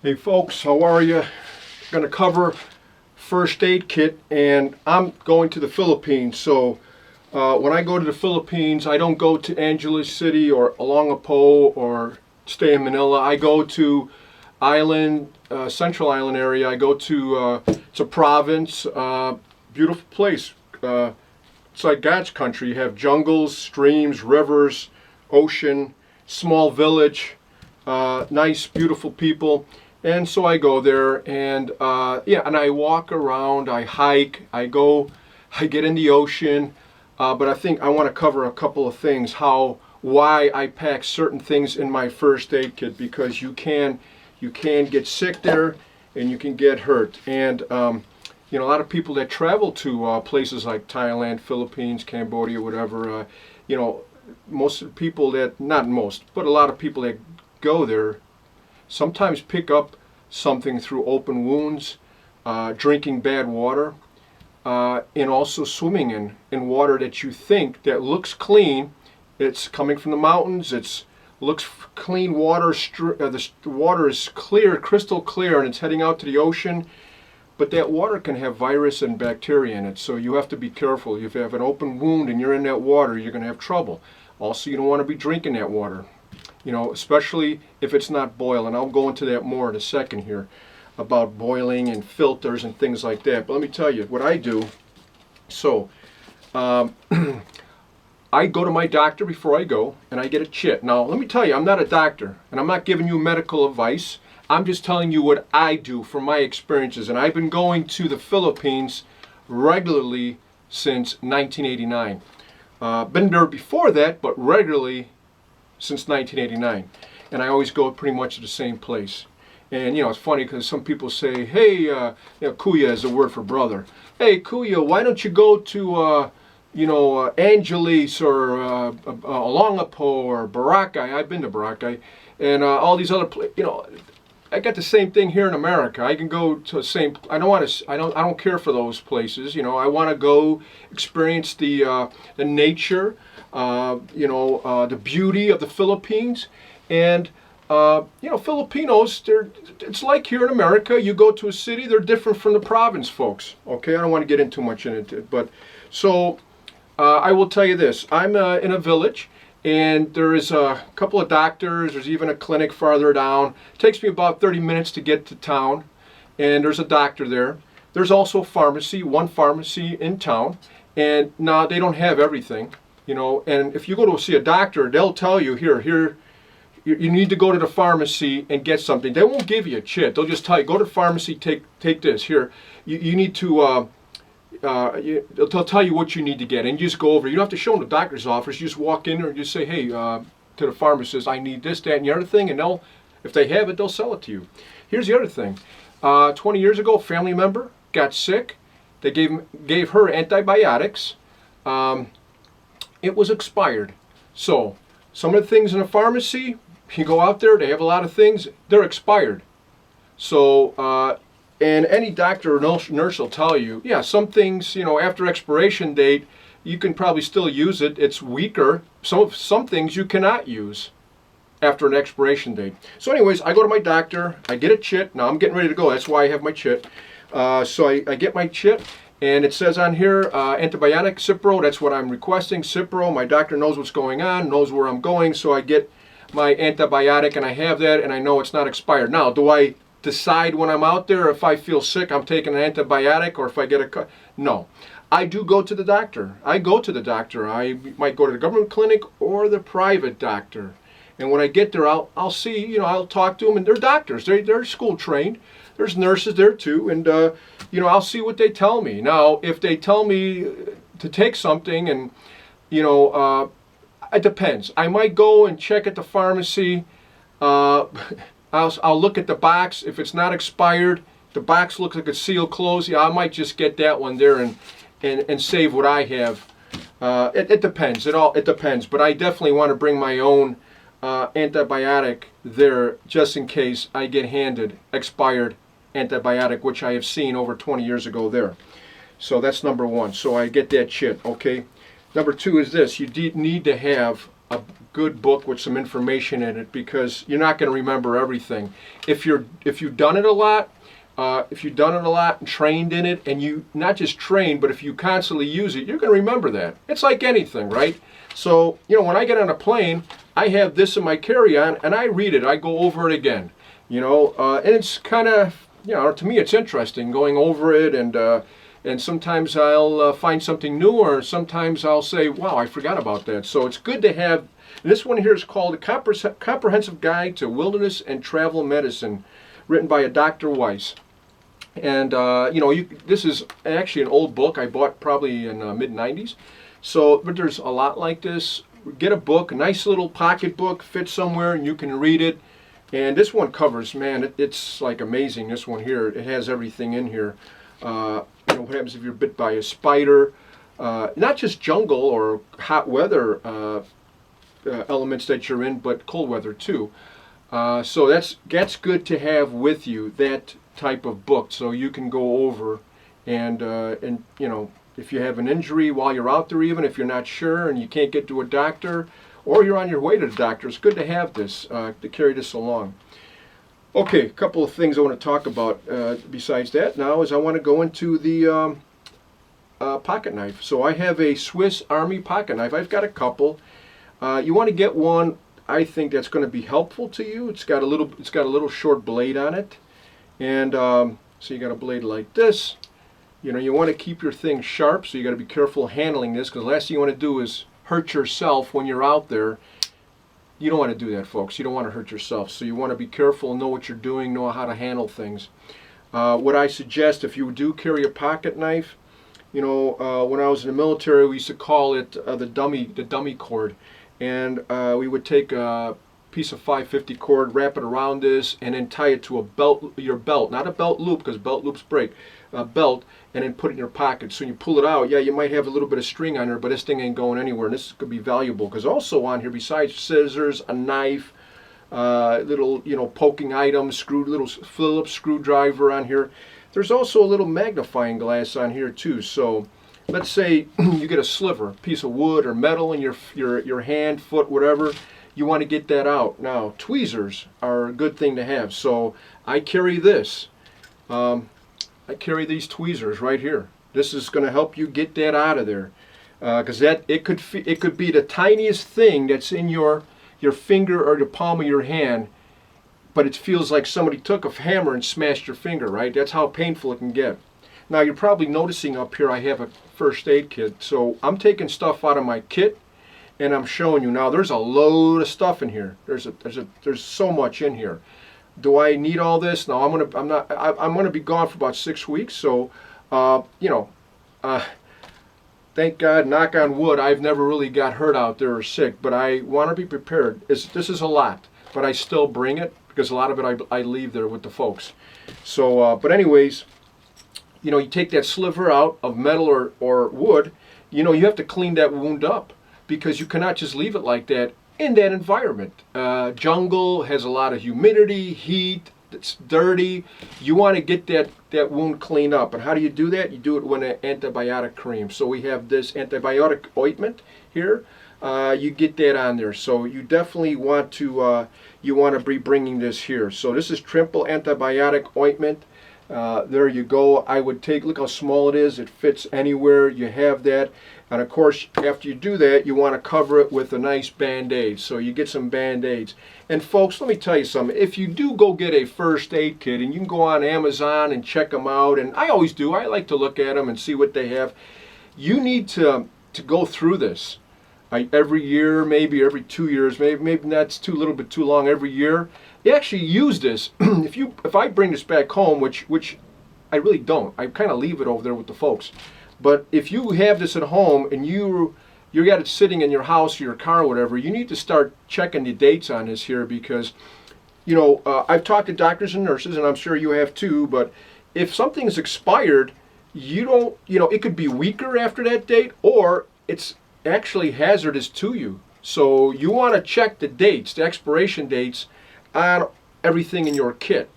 Hey folks, how are you? Going to cover first aid kit, and I'm going to the Philippines. So when I go to the Philippines, I don't go to Angeles City or Olongapo or stay in Manila. I go to island, Central Island area. I go to it's a province, beautiful place. It's like God's country. You have jungles, streams, rivers, ocean, small village, nice, beautiful people. And so I go there, and and I walk around, I hike, I get in the ocean. But I think I want to cover a couple of things, why I pack certain things in my first aid kit, because you can get sick there, and you can get hurt. And a lot of people that travel to places like Thailand, Philippines, Cambodia, whatever, most of the people that, not most, but a lot of people that go there sometimes pick up something through open wounds, drinking bad water, and also swimming in water that you think that looks clean. It's coming from the mountains. Looks clean water. The water is clear, crystal clear, and it's heading out to the ocean. But that water can have virus and bacteria in it, so you have to be careful. If you have an open wound and you're in that water, you're going to have trouble. Also, you don't want to be drinking that water, especially if it's not boiling. I'll go into that more in a second here about boiling and filters and things like that. But let me tell you what I do. So, I go to my doctor before I go, and I get a chit. Now, let me tell you, I'm not a doctor, and I'm not giving you medical advice. I'm just telling you what I do from my experiences, and I've been going to the Philippines regularly since 1989. Been there before that, but regularly since 1989, and I always go pretty much to the same place. And it's funny because some people say, "Hey, Kuya is a word for brother. Hey, Kuya, why don't you go to Angeles or Olongapo or Boracay?" I've been to Boracay, and all these other places. I got the same thing here in America. I can go to the same. I don't care for those places. I want to go experience the nature, the beauty of the Philippines, and Filipinos. It's like here in America. You go to a city, they're different from the province folks. Okay, I don't want to get in too much into it, but so I will tell you this: I'm in a village. And there is a couple of doctors. There's even a clinic farther down. It takes me about 30 minutes to get to town. And there's a doctor there. There's also one pharmacy in town. And now they don't have everything, And if you go to see a doctor, they'll tell you, here, you need to go to the pharmacy and get something. They won't give you a chit. They'll just tell you, go to the pharmacy, take this. Here, you need to... they'll tell you what you need to get, and you just go over. You don't have to show them the doctor's office. You just walk in there and just say, "Hey," to the pharmacist, "I need this, that, and the other thing," and if they have it, they'll sell it to you. Here's the other thing: 20 years ago, a family member got sick. They gave her antibiotics. It was expired. So some of the things in a pharmacy, you go out there, they have a lot of things, they're expired. So. And any doctor or nurse will tell you, yeah, some things, after expiration date, you can probably still use it. It's weaker. Some things you cannot use after an expiration date. So anyways, I go to my doctor. I get a chit. Now I'm getting ready to go. That's why I have my chit. So I get my chit, and it says on here, antibiotic, Cipro. That's what I'm requesting, Cipro. My doctor knows what's going on, knows where I'm going. So I get my antibiotic, and I have that, and I know it's not expired. Now, do I decide when I'm out there if I feel sick I'm taking an antibiotic, or if I get no, I do go to the doctor. I might go to the government clinic or the private doctor, and when I get there I'll see, I'll talk to them, and they're doctors, they're school trained. There's nurses there too, and I'll see what they tell me. Now if they tell me to take something, and it depends. I might go and check at the pharmacy. I'll look at the box. If it's not expired, the box looks like it's sealed closed. Yeah, I might just get that one there and save what I have. It depends. It depends. But I definitely want to bring my own antibiotic there, just in case I get handed expired antibiotic, which I have seen over 20 years ago there. So that's number one. So I get that chit. Okay. Number two is this: you need to have a good book with some information in it, because you're not going to remember everything. If you've done it a lot, and trained in it, and you not just train, but if you constantly use it, you're going to remember that. It's like anything, right? So, when I get on a plane, I have this in my carry-on, and I read it. I go over it again, and it's kind of, to me, it's interesting going over it, and sometimes I'll find something new, or sometimes I'll say, wow, I forgot about that. So it's good to have. This one here is called A Comprehensive Guide to Wilderness and Travel Medicine, written by a Dr. Weiss. And, this is actually an old book I bought probably in the mid-90s. So, but there's a lot like this. Get a book, a nice little pocket book, fits somewhere, and you can read it. And this one covers, man, it's like amazing, this one here. It has everything in here. What happens if you're bit by a spider. Not just jungle or hot weather elements that you're in, but cold weather too. So that's good to have with you, that type of book, so you can go over and if you have an injury while you're out there, even if you're not sure and you can't get to a doctor, or you're on your way to the doctor, it's good to have this, to carry this along. Okay, a couple of things I want to talk about besides that now is I want to go into the pocket knife. So I have a Swiss Army pocket knife. I've got a couple. You want to get one, I think, that's going to be helpful to you. It's got a little short blade on it, and so you got a blade like this. You want to keep your thing sharp, so you got to be careful handling this, because the last thing you want to do is hurt yourself when you're out there. You don't want to do that, folks. You don't want to hurt yourself. So you want to be careful, know what you're doing, know how to handle things. What I suggest, if you do carry a pocket knife, when I was in the military, we used to call it the dummy cord, and we would take a piece of 550 cord, wrap it around this, and then tie it to your belt, not a belt loop, because belt loops break, a belt, and then put it in your pocket. So when you pull it out, yeah, you might have a little bit of string on there, but this thing ain't going anywhere, and this could be valuable, because also on here, besides scissors, a knife, little poking items, little Phillips screwdriver on here, there's also a little magnifying glass on here too. So let's say you get a sliver, piece of wood or metal in your hand, foot, whatever. You want to get that out. Now, tweezers are a good thing to have. So I carry this. I carry these tweezers right here. This is going to help you get that out of there, because it could be the tiniest thing that's in your finger or the palm of your hand, but it feels like somebody took a hammer and smashed your finger, right? That's how painful it can get. Now, you're probably noticing up here I have a first aid kit. So I'm taking stuff out of my kit, and I'm showing you. Now, there's a load of stuff in here. There's so much in here. Do I need all this? No, I'm gonna be gone for about 6 weeks. So, thank God, knock on wood, I've never really got hurt out there or sick. But I want to be prepared. This is a lot, but I still bring it, because a lot of it I leave there with the folks. So, but anyways, you take that sliver out of metal or wood. You have to clean that wound up, because you cannot just leave it like that in that environment. Jungle has a lot of humidity, heat, it's dirty. You want to get that wound cleaned up. And how do you do that? You do it with an antibiotic cream. So we have this antibiotic ointment here. You get that on there. So you definitely want to be bringing this here. So this is triple antibiotic ointment. There you go. I would look how small it is. It fits anywhere. You have that. And of course, after you do that, you want to cover it with a nice Band-Aid. So you get some Band-Aids. And folks, let me tell you something. If you do go get a first aid kit, and you can go on Amazon and check them out, and I always do. I like to look at them and see what they have. You need to go through this. Every year, maybe every 2 years, maybe that's a little bit too long. Every year, you actually use this. If I bring this back home, which I really don't, I kind of leave it over there with the folks. But if you have this at home and you got it sitting in your house or your car or whatever, you need to start checking the dates on this here, because I've talked to doctors and nurses, and I'm sure you have too. But if something's expired, it could be weaker after that date, or it's actually hazardous to you. So you want to check the dates, the expiration dates on everything in your kit.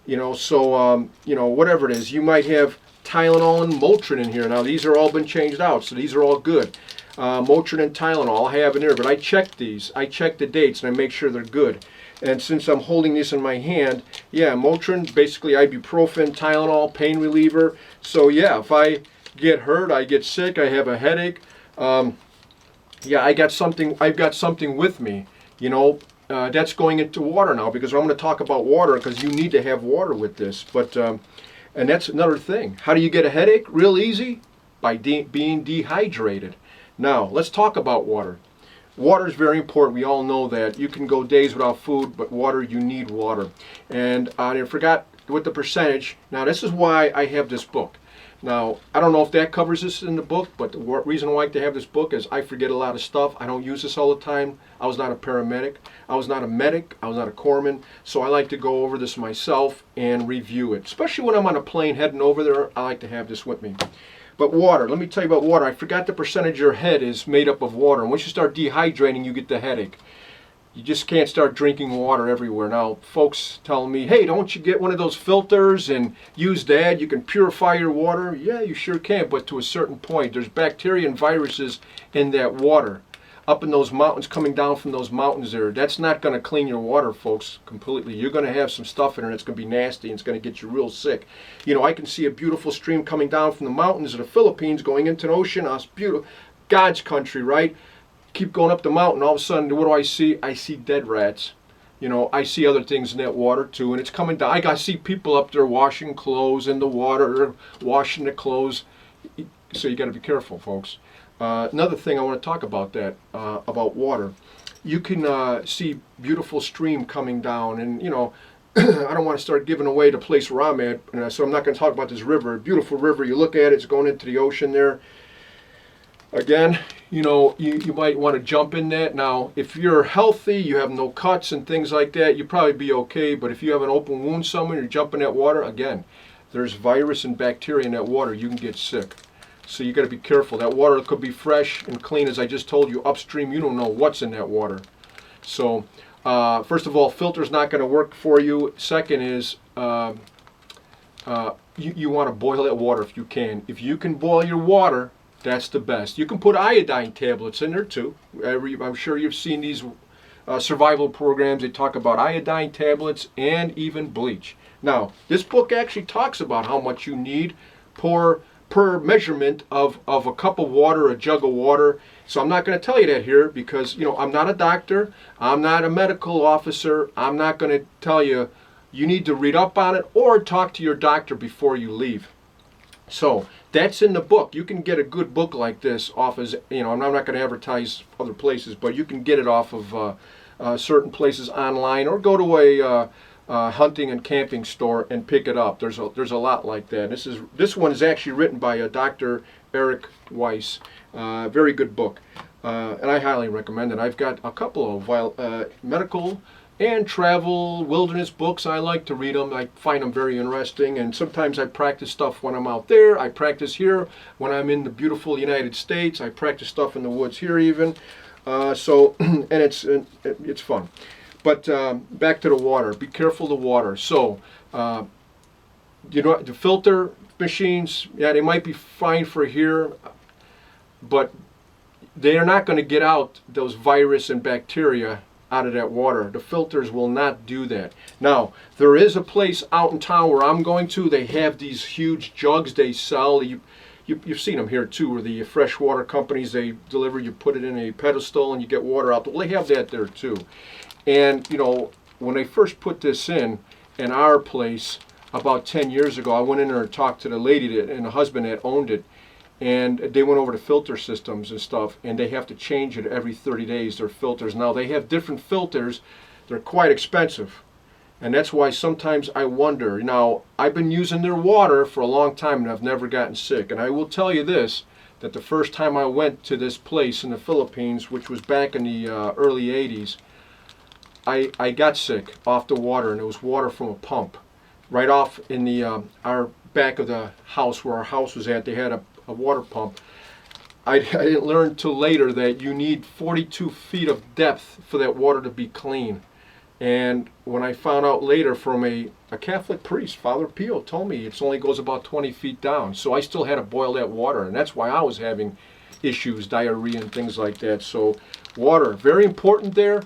Whatever it is, you might have Tylenol and Motrin in here. Now these are all been changed out, so these are all good. Motrin and Tylenol I have in there, but I check these. I check the dates and I make sure they're good. And since I'm holding this in my hand, yeah, Motrin, basically ibuprofen, Tylenol, pain reliever. So yeah, if I get hurt, I get sick, I have a headache, yeah, I've got something with me, you know. That's going into water now, because I'm going to talk about water, because you need to have water with this. But and that's another thing. How do you get a headache? Real easy, by being dehydrated. Now let's talk about water. Water is very important. We all know that. You can go days without food, but water, you need water. And I forgot what the percentage. Now this is why I have this book. Now, I don't know if that covers this in the book, but the reason I like to have this book is I forget a lot of stuff. I don't use this all the time. I was not a paramedic. I was not a medic. I was not a corpsman. So I like to go over this myself and review it. Especially when I'm on a plane heading over there, I like to have this with me. But water, let me tell you about water. I forgot the percentage your head is made up of water. And once you start dehydrating, you get the headache. You just can't start drinking water everywhere. Now, folks telling me, hey, don't you get one of those filters and use that? You can purify your water. Yeah, you sure can, but to a certain point. There's bacteria and viruses in that water. Up in those mountains, coming down from those mountains there. That's not going to clean your water, folks, completely. You're going to have some stuff in it that's going to be nasty and it's going to get you real sick. You know, I can see a beautiful stream coming down from the mountains of the Philippines going into the ocean. It's beautiful. God's country, right? Keep going up the mountain, all of a sudden, what do I see? I see dead rats. You know, I see other things in that water too, and it's coming down. I see people up there washing clothes in the water, washing the clothes. So you got to be careful, folks. Another thing I want to talk about about water. You can see beautiful stream coming down, and you know, I don't want to start giving away the place where I'm at, so I'm not going to talk about this river. Beautiful river. You look at it; it's going into the ocean there. Again, you know, you might want to jump in that. Now, if you're healthy, you have no cuts and things like that, you'll probably be okay. But if you have an open wound somewhere, you're jumping that water, again, there's virus and bacteria in that water. You can get sick. So you got to be careful. That water could be fresh and clean, as I just told you. Upstream, you don't know what's in that water. So, first of all, filter's not going to work for you. Second is, you want to boil that water if you can. If you can boil your water, that's the best. You can put iodine tablets in there too. I'm sure you've seen these survival programs. They talk about iodine tablets and even bleach. Now, this book actually talks about how much you need per measurement of a cup of water, a jug of water. So I'm not going to tell you that here because, you know, I'm not a doctor. I'm not a medical officer. I'm not going to tell you. You need to read up on it or talk to your doctor before you leave. So that's in the book. You can get a good book like this off as, you know, I'm not going to advertise other places, but you can get it off of certain places online, or go to a hunting and camping store and pick it up. There's a lot like that. This one is actually written by Dr. Eric Weiss. Very good book, and I highly recommend it. I've got a couple of medical and travel wilderness books. I like to read them. I find them very interesting, and sometimes I practice stuff when I'm out there. I practice here when I'm in the beautiful United States. I practice stuff in the woods here even. And it's fun. But back to the water. Be careful of the water. So you know, the filter machines, yeah, they might be fine for here, but they are not going to get out those virus and bacteria out of that water. The filters will not do that. Now, there is a place out in town where I'm going to. They have these huge jugs they sell. You've seen them here too, where the freshwater companies, they deliver, you put it in a pedestal and you get water out. Well, they have that there too. And, you know, when they first put this in our place about 10 years ago, I went in there and talked to the lady and the husband that owned it. And they went over to filter systems and stuff, and they have to change it every 30 days, their filters. Now, they have different filters. They're quite expensive. And that's why sometimes I wonder. Now, I've been using their water for a long time, and I've never gotten sick. And I will tell you this, that the first time I went to this place in the Philippines, which was back in the early 80s, I got sick off the water, and it was water from a pump. Right off in the our back of the house where our house was at, they had a water pump. I didn't learn till later that you need 42 feet of depth for that water to be clean. And when I found out later from a Catholic priest, Father Pio told me it only goes about 20 feet down. So I still had to boil that water, and that's why I was having issues, diarrhea and things like that. So water, very important there.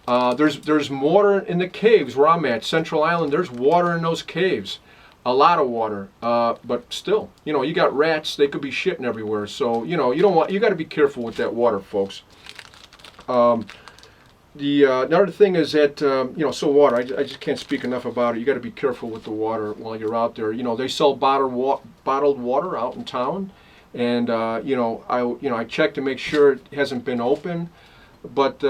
There's water in the caves where I'm at, Central Island. There's water in those caves, a lot of water. But still, you got rats. They could be shitting everywhere. So you got to be careful with that water, folks. Another thing is that so water. I just can't speak enough about it. You got to be careful with the water while you're out there. They sell bottled water out in town, and I check to make sure it hasn't been opened, but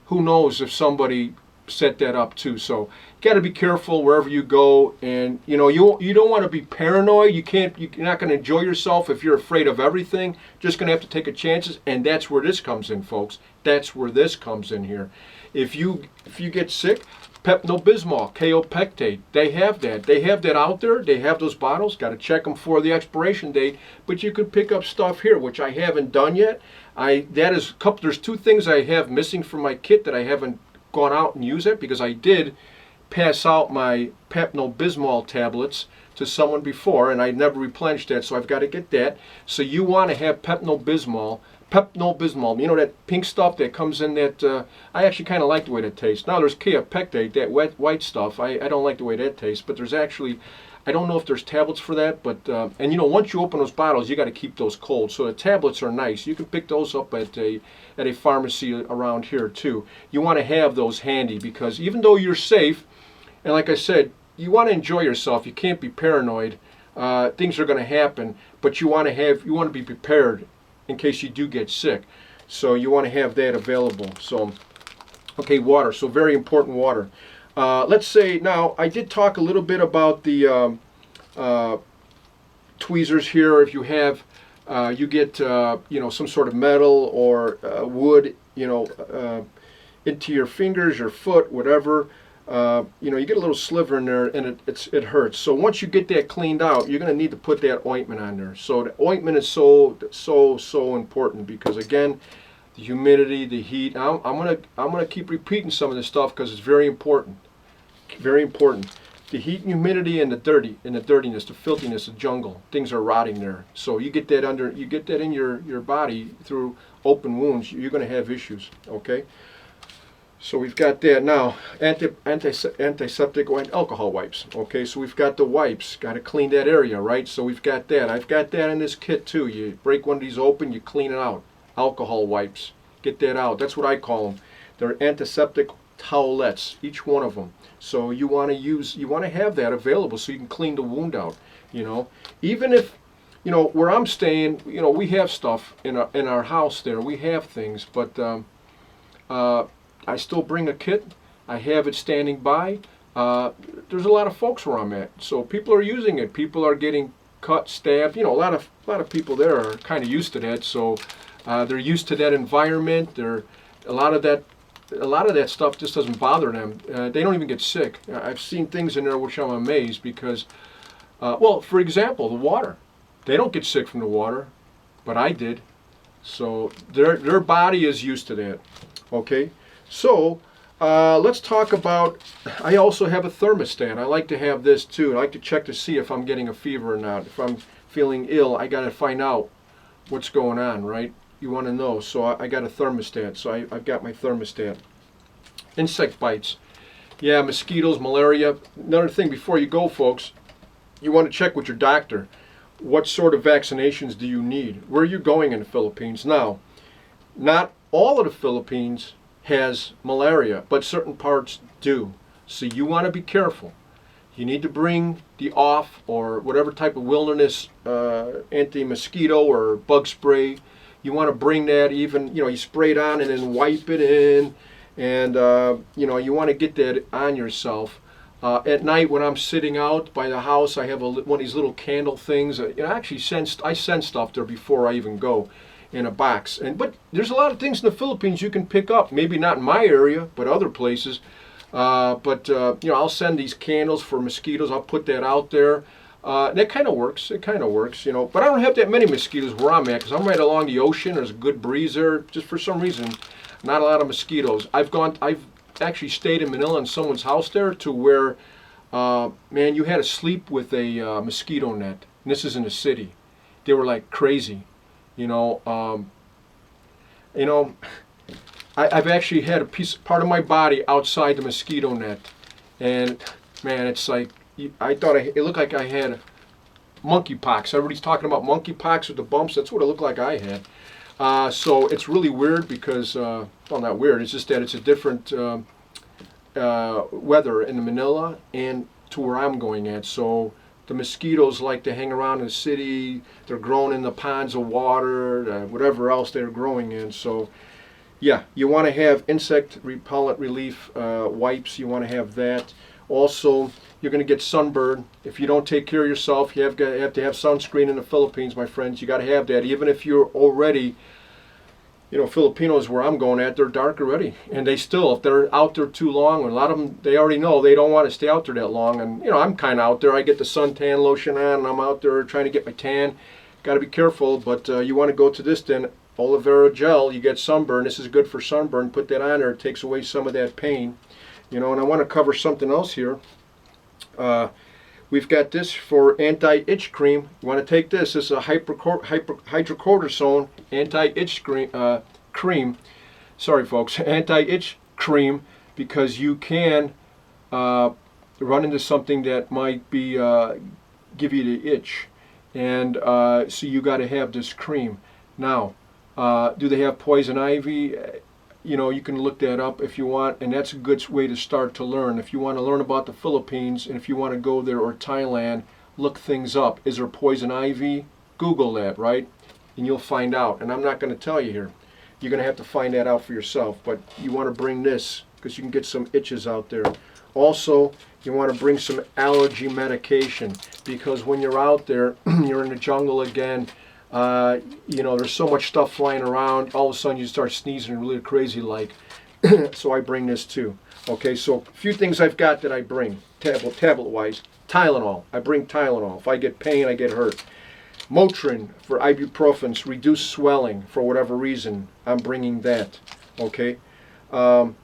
who knows if somebody set that up too. So you got to be careful wherever you go, and you don't want to be paranoid. You're not going to enjoy yourself if you're afraid of everything. Just going to have to take a chances, and that's where this comes in, folks. That's where this comes in here. If you get sick, Pepto-Bismol, kaopectate, they have that out there. They have those bottles. Got to check them for the expiration date. But you can pick up stuff here, which I haven't done yet. There's two things I have missing from my kit that I haven't gone out and used it, because I did pass out my Pepto-Bismol tablets to someone before, and I never replenished that, so I've got to get that. So you want to have Pepto-Bismol, that pink stuff that comes in that, I actually kind of like the way that tastes. Now there's kaopectate, that white stuff, I don't like the way that tastes, but there's actually, I don't know if there's tablets for that, but, and once you open those bottles, you got to keep those cold. So the tablets are nice. You can pick those up at a pharmacy around here too. You want to have those handy, because even though you're safe, and like I said, you want to enjoy yourself. You can't be paranoid. Things are going to happen, but you want to be prepared in case you do get sick. So you want to have that available. So, okay, water. So very important, water. Let's say now, I did talk a little bit about the tweezers here. If you have, you get some sort of metal or wood, into your fingers, your foot, whatever. You get a little sliver in there, and it hurts. So once you get that cleaned out, you're going to need to put that ointment on there. So the ointment is so important, because again, the humidity, the heat. I'm gonna keep repeating some of this stuff because it's very important. Very important. The heat and humidity and the dirtiness, the filthiness, the jungle. Things are rotting there. So you get that in your body through open wounds, you're going to have issues. Okay. So we've got that now. Antiseptic alcohol wipes. Okay, so we've got the wipes. Got to clean that area, right? So we've got that. I've got that in this kit too. You break one of these open, you clean it out. Alcohol wipes. Get that out. That's what I call them. They're antiseptic towelettes, each one of them. So you want to have that available so you can clean the wound out. Even if where I'm staying, we have stuff in our house there. We have things, but I still bring a kit. I have it standing by. There's a lot of folks where I'm at, so people are using it. People are getting cut, stabbed. A lot of people there are kind of used to that, so they're used to that environment. A lot of that stuff just doesn't bother them. They don't even get sick. I've seen things in there which I'm amazed because, for example, the water. They don't get sick from the water, but I did. So their body is used to that. Okay. So let's talk about, I also have a thermostat. I like to have this too. I like to check to see if I'm getting a fever or not. If I'm feeling ill, I got to find out what's going on, right? You want to know. So I got a thermostat. So I've got my thermostat. Insect bites. Yeah, mosquitoes, malaria. Another thing before you go, folks, you want to check with your doctor. What sort of vaccinations do you need? Where are you going in the Philippines? Now, not all of the Philippines has malaria, but certain parts do. So you want to be careful. You need to bring the off or whatever type of wilderness anti-mosquito or bug spray. You want to bring that, even, you spray it on and then wipe it in. And, you want to get that on yourself. At night when I'm sitting out by the house, I have one of these little candle things. I send stuff there before I even go, in a box. But there's a lot of things in the Philippines you can pick up. Maybe not in my area, but other places. I'll send these candles for mosquitoes. I'll put that out there. That kind of works. It kind of works, But I don't have that many mosquitoes where I'm at because I'm right along the ocean. There's a good breeze there. Just for some reason, not a lot of mosquitoes. I've actually stayed in Manila in someone's house there to where, man, you had to sleep with a mosquito net. And this is in the city. They were like crazy. You know, you know, I've actually had part of my body outside the mosquito net, and man, it's like I thought it looked like I had monkeypox. Everybody's talking about monkeypox with the bumps. That's what it looked like I had. So it's really weird because, well, not weird. It's just that it's a different weather in Manila and to where I'm going at. So the mosquitoes like to hang around in the city. They're growing in the ponds of water, whatever else they're growing in. So yeah, you want to have insect repellent relief wipes. You want to have that. Also, you're going to get sunburn. If you don't take care of yourself, you have to have sunscreen in the Philippines, my friends. You got to have that. Even if you're already, you know, Filipinos where I'm going at, they're dark already. And they still, if they're out there too long, a lot of them, they already know they don't want to stay out there that long. And, you know, I'm kind of out there. I get the suntan lotion on, and I'm out there trying to get my tan. Got to be careful, but you want to go to this then. Aloe vera gel, you get sunburn. This is good for sunburn. Put that on there. It takes away some of that pain. You know, and I want to cover something else here. We've got this for anti-itch cream. You want to take this. This is a hydrocortisone anti-itch cream. Sorry, folks. Anti-itch cream, because you can run into something that might be give you the itch, and so you got to have this cream. Now, do they have poison ivy? You know, you can look that up if you want, and that's a good way to start to learn. If you want to learn about the Philippines, and if you want to go there, or Thailand, look things up. Is there poison ivy? Google that, right? And you'll find out. And I'm not going to tell you here. You're going to have to find that out for yourself. But you want to bring this, because you can get some itches out there. Also, you want to bring some allergy medication, because when you're out there, you're in the jungle again, you know, there's so much stuff flying around. All of a sudden you start sneezing really crazy like. So I bring this too. Okay, so a few things I've got that I bring tablet wise. Tylenol. I bring Tylenol. If I get pain, I get hurt. Motrin for ibuprofen, reduce swelling for whatever reason. I'm bringing that. Okay. You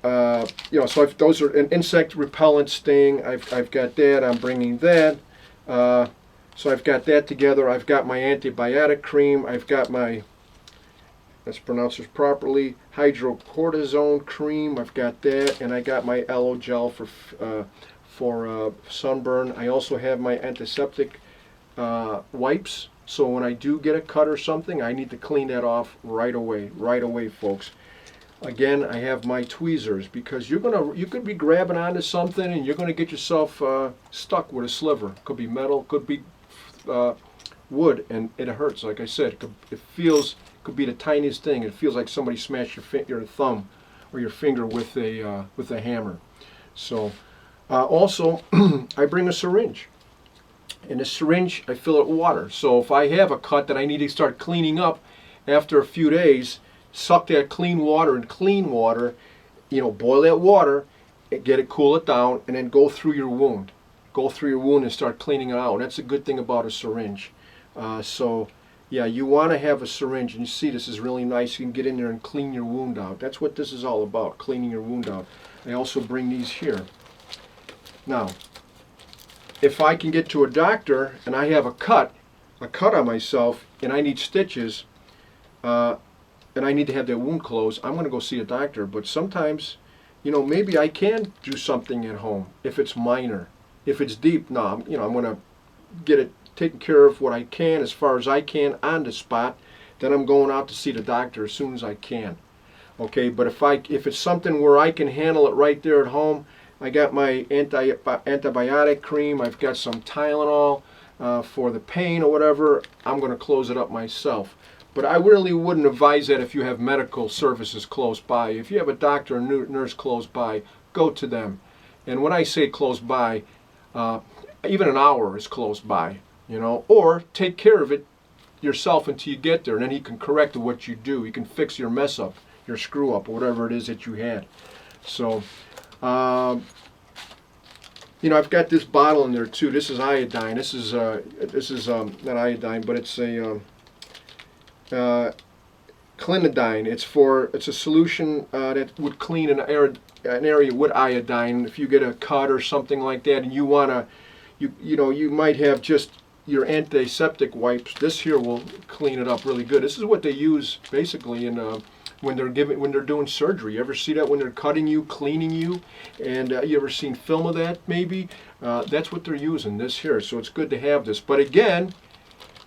know, so those are an insect repellent sting. I've got that. I'm bringing that. So I've got that together. I've got my antibiotic cream. I've got my, let's pronounce this properly, hydrocortisone cream. I've got that, and I got my aloe gel for sunburn. I also have my antiseptic wipes. So when I do get a cut or something, I need to clean that off right away, folks. Again, I have my tweezers, because you could be grabbing onto something and you're gonna get yourself stuck with a sliver. Could be metal, could be wood, and it hurts. Like I said, could be the tiniest thing. It feels like somebody smashed your thumb or your finger with a hammer. So also, I bring a syringe. In a syringe, I fill it with water. So if I have a cut that I need to start cleaning up after a few days, suck that clean water, you know, boil that water, get it, cool it down, and then go through your wound. Go through your wound and start cleaning it out. And that's a good thing about a syringe. So yeah, you want to have a syringe, and you see this is really nice. You can get in there and clean your wound out. That's what this is all about, cleaning your wound out. I also bring these here. Now, if I can get to a doctor and I have a cut on myself, and I need stitches, and I need to have that wound closed, I'm going to go see a doctor. But sometimes, you know, maybe I can do something at home if it's minor. If it's deep, no, you know, I'm going to get it taken care of what I can, as far as I can, on the spot. Then I'm going out to see the doctor as soon as I can. Okay, but if it's something where I can handle it right there at home, I got my antibiotic cream. I've got some Tylenol for the pain or whatever. I'm going to close it up myself. But I really wouldn't advise that if you have medical services close by. If you have a doctor or nurse close by, go to them. And when I say close by, even an hour is close by, you know, or take care of it yourself until you get there, and then he can correct what you do. He can fix your mess up, your screw up, or whatever it is that you had. So, you know, I've got this bottle in there too. This is iodine. This is not iodine, but it's a clinidine. It's a solution that would clean an area with iodine. If you get a cut or something like that, and you wanna, you know, you might have just your antiseptic wipes, this here will clean it up really good. This is what they use basically in when they're doing surgery. You ever see that when they're cutting you, cleaning you, and you ever seen film of that maybe? That's what they're using, this here. So it's good to have this. But again,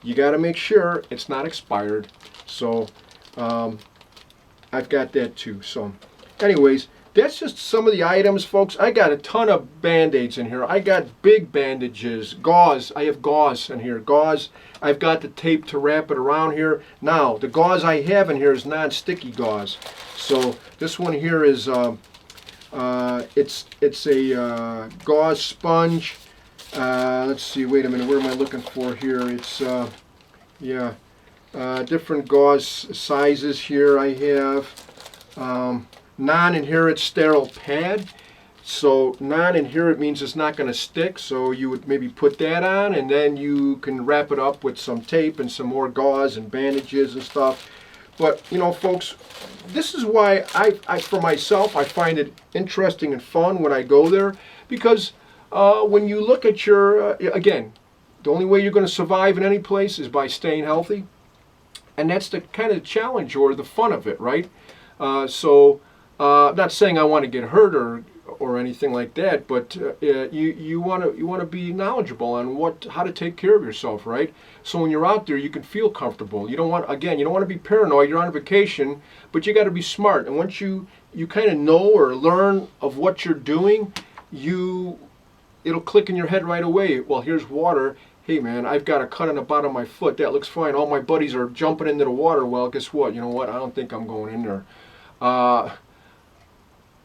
you got to make sure it's not expired. So I've got that too. So anyways, that's just some of the items, folks. I got a ton of Band-Aids in here. I got big bandages, gauze. I have gauze in here. Gauze. I've got the tape to wrap it around here. Now, the gauze I have in here is non-sticky gauze. So this one here is it's a gauze sponge. Let's see. Wait a minute. Where am I looking for here? It's yeah, different gauze sizes here. I have. Non-adherent sterile pad. So non-adherent means it's not going to stick, so you would maybe put that on, and then you can wrap it up with some tape and some more gauze and bandages and stuff. But you know, folks, this is why I for myself, I find it interesting and fun when I go there, because when you look at your again, the only way you're going to survive in any place is by staying healthy, and that's the kind of challenge or the fun of it, right? I'm not saying I want to get hurt or anything like that, but you want to be knowledgeable on how to take care of yourself, right? So when you're out there, you can feel comfortable. You don't want to be paranoid. You're on vacation, but you got to be smart. And once you kind of know or learn of what you're doing, it'll click in your head right away. Well, here's water. Hey man, I've got a cut on the bottom of my foot. That looks fine. All my buddies are jumping into the water. Well, guess what? You know what? I don't think I'm going in there.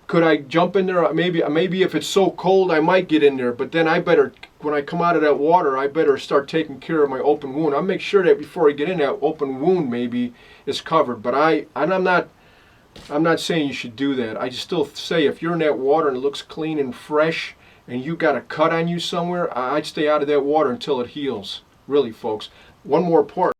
Could I jump in there? Maybe if it's so cold, I might get in there. But then when I come out of that water, I better start taking care of my open wound. I'll make sure that before I get in, that open wound maybe is covered. But I'm not saying you should do that. I just still say if you're in that water and it looks clean and fresh, and you got a cut on you somewhere, I'd stay out of that water until it heals. Really, folks. One more part.